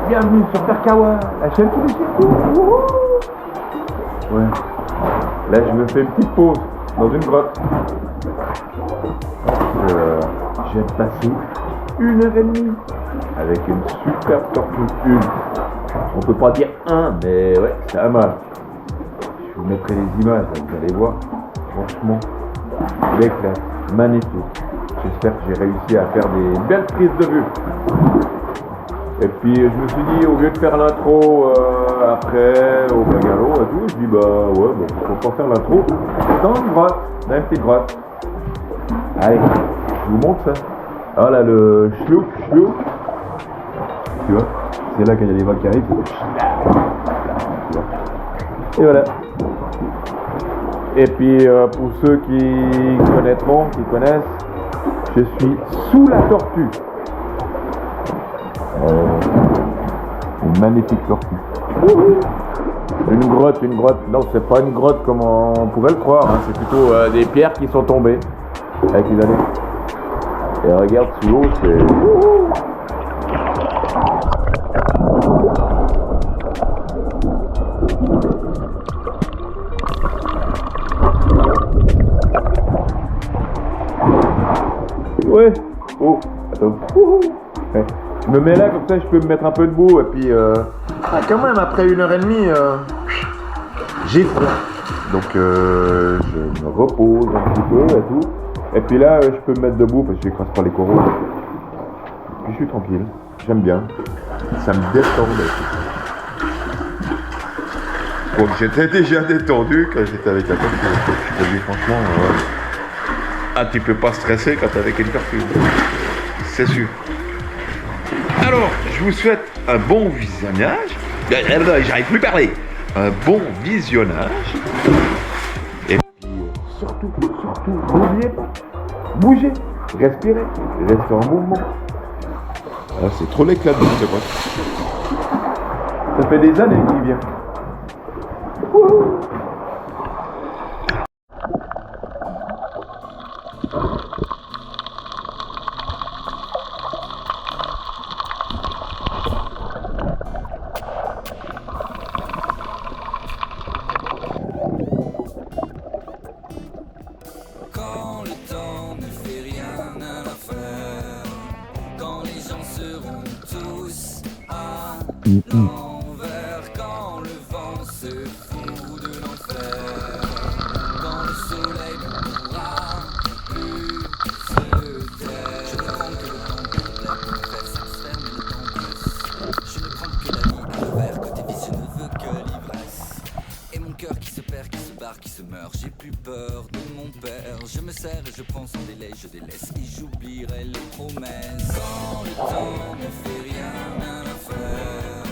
bienvenue sur Terkawa, la chaîne qui nous circuit. Ouais. Là, je me fais une petite pause dans une grotte. J'ai passé 1h30 avec une super tortue. On peut pas dire un, mais ouais, c'est un mal. Je vous mettrai les images, vous allez voir. Franchement, l'éclat, magnifique. J'espère que j'ai réussi à faire des belles prises de vue. Et puis je me suis dit, au lieu de faire l'intro après au bungalow et tout, je dis pourquoi pas faire l'intro dans une grotte, dans une petite grotte. Allez, je vous montre ça. Ah là, le chlouk. Tu vois, c'est là qu'il y a les vagues qui arrivent, et voilà. Et puis pour ceux qui connaissent, je suis sous la tortue. Une magnifique tortue. Une grotte. Non, c'est pas une grotte comme on pourrait le croire. Hein. C'est plutôt des pierres qui sont tombées avec les années. Et regarde sous l'eau, c'est... Ouais. Oh, attends. Ouais. Je me mets là, comme ça je peux me mettre un peu debout. Et puis, quand même, après 1h30, j'ai froid. Donc, je me repose un petit peu et tout. Et puis là, je peux me mettre debout parce que j'écrase pas les coraux. Et puis je suis tranquille. J'aime bien. Ça me détend. Bon, j'étais déjà détendu quand j'étais avec la tortue. Je te dis franchement, tu peux pas stresser quand t'es avec une tortue. C'est sûr. Alors, je vous souhaite un bon visionnage. J'arrive plus à parler. Un bon visionnage. Et puis, surtout, n'oubliez pas. Bougez, respirez, restez en mouvement. Ah, c'est trop l'éclat de ce pote. Ça fait des années qu'il vient. Wouhou. Quand le temps ne fait rien à l'affaire, quand les gens seront tous à l'envers, quand le vent se fout de l'enfer, quand le soleil ne pourra plus se taire. Je ne prends que le temps pour te faire satisfaire, mais le temps presse. Je ne prends que la vie à l'envers, côté vie, je ne veux que l'ivresse. Et mon cœur qui se perd, qui se barre, qui se meurt. J'ai plus peur de mon père. Je me serre et je prends sans délai, je délaisse et j'oublierai les promesses. Quand le temps ne fait rien à l'affaire,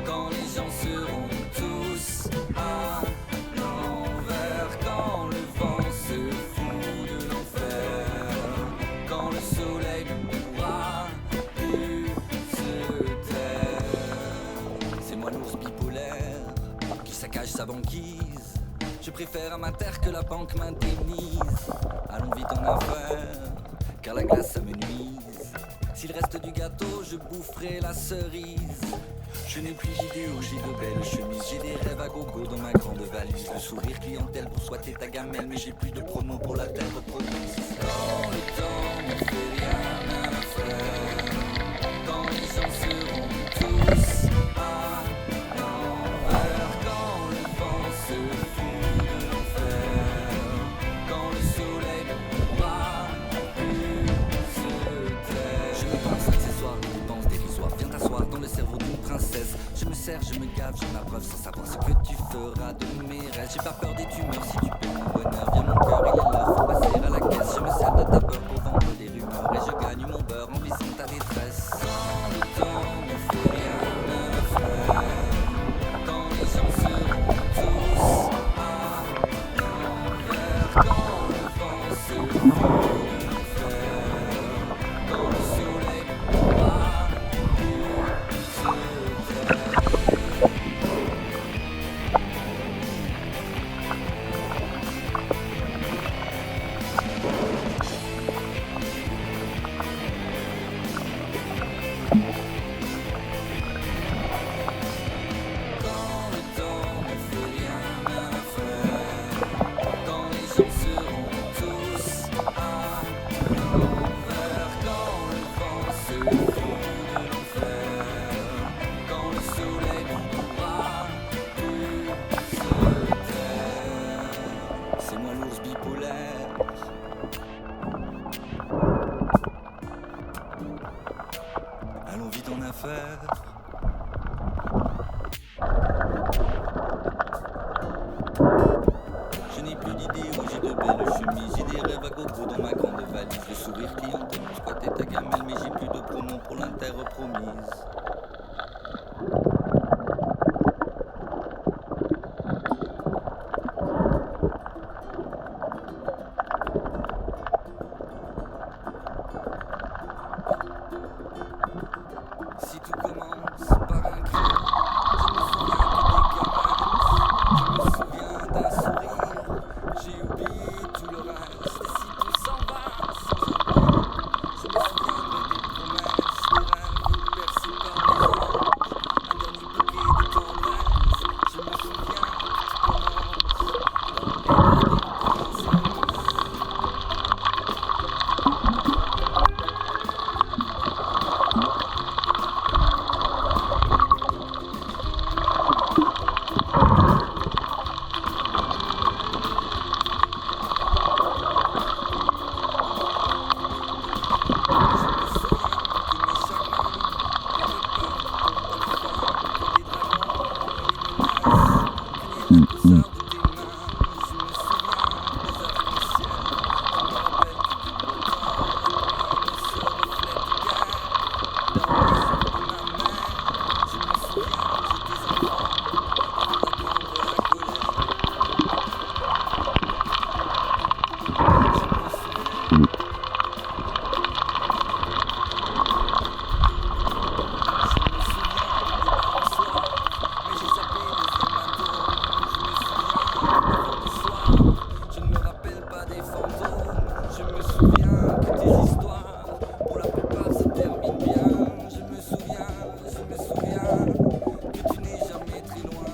quand les gens seront tous à l'envers, quand le vent se fout de l'enfer, quand le soleil ne pourra plus se taire. C'est moi l'ours bipolaire qui saccage sa banquise. Je préfère à ma terre que la banque m'indemnise. Allons vite en affaire, car la glace ça me nuise. S'il reste du gâteau, je boufferai la cerise. Je n'ai plus d'idéaux, j'ai de belles chemises. J'ai des rêves à gogo dans ma grande valise. Le sourire clientèle pour souhaiter ta gamelle, mais j'ai plus de promo pour la terre promise. Quand le temps ne fait rien à l'affaire, quand les gens seront tous à l'envers, quand le vent se fout de l'enfer, quand le soleil ne pourra plus se taire. Je me pense accessoire, les dépenses dérisoires. Viens t'asseoir dans le cerveau d'une princesse. Je me sers, je me gave, je m'abreuve sans savoir ce que tu feras de mes rêves. J'ai pas peur des tumeurs si tu paies mon bonheur. Viens mon cœur, il est là, faut passer à la caisse. Je me sers de ta peur pour vendre des rumeurs. Et je gagne mon beurre en vissant ta détresse. Quand le temps ne fait rien à l'affaire, quand les gens seront tous à l'envers, quand le vent se fout de l'enfer, quand le soleil ne pourra plus se taire. chemise, j'ai des rêves à gogo dans ma grande valise. Le sourire clientèle, squatter ta gamelle, mais j'ai plus de pronom pour l'interpromise. Si tout commence par un cri, je me souviens que des caresses, je me souviens d'un sourire, j'ai oublié tout le reste. Et si tout s'en va sans oubli, je me souviendrai des promesses, des rêves bercés par les anges, un dernier bouquet de tendresse. Je me souviens que tout commence dans les bras d'une princesse. Je ne me rappelle pas des fantômes, je me souviens que tes histoires, pour la plupart se terminent bien. Je me souviens que tu n'es jamais très loin.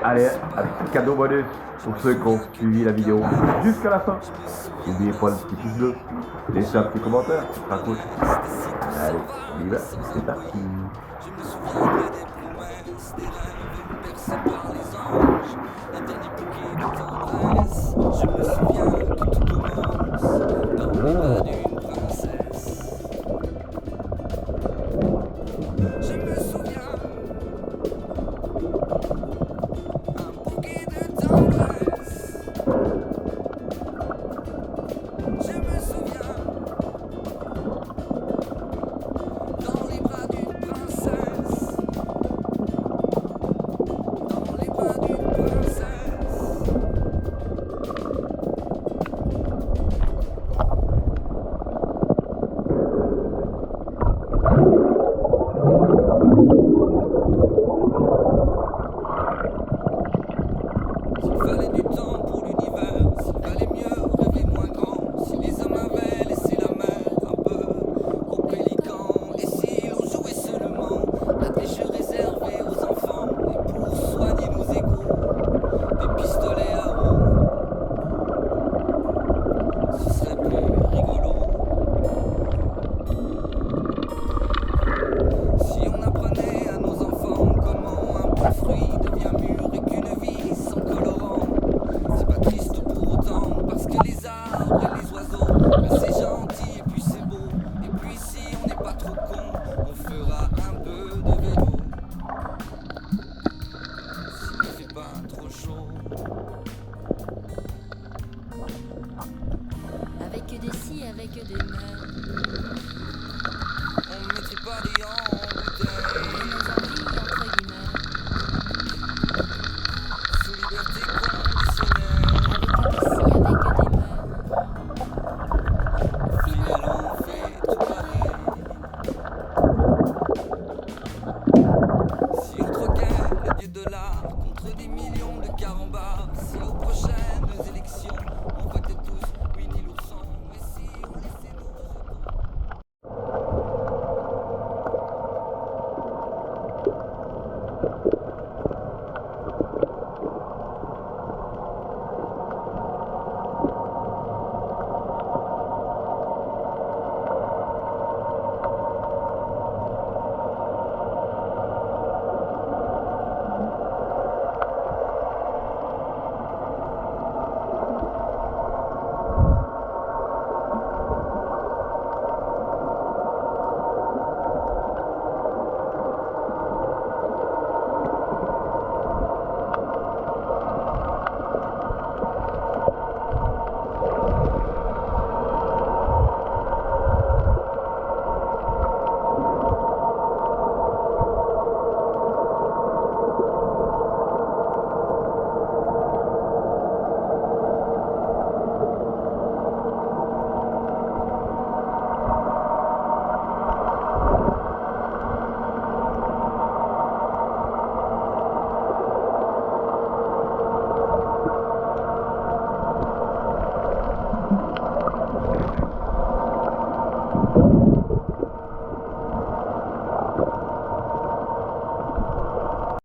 Allez, un petit cadeau bonus pour ceux qui ont suivi la vidéo jusqu'à la fin. N'oubliez pas le petit pouce bleu, laissez un petit commentaire, ça coûte. Allez, on y va, c'est parti. Je me souviendrai des promesses, des rêves bercés par les anges, un dernier bouquet de tendresse. Je me souviens que tout commence dans les bras d'une princesse. Je me souviens un bouquet de tendresse. Je me souviens dans les bras d'une princesse. Dans les bras d'une princesse. S'il fallait du temps pour l'univers, s'il valait mieux rêver moins grand, si les hommes avaient laissé la mer un peu aux pélicans, et si l'on jouait seulement à des jeux réservés aux enfants, et pour soigner nos égos, des pistolets à eau, ce serait plus rigolo. Si on apprenait à nos enfants comment un bon fruit devient mûr et qu'une vie sans colorant, c'est pas triste pour autant, parce que les arbres et les oiseaux, ben c'est gentil et puis c'est beau, et puis si on n'est pas trop con, on fera un peu de vélo. S'il ne fait pas trop chaud. Avec des si, avec des meurs. On ne mettrait pas des hanches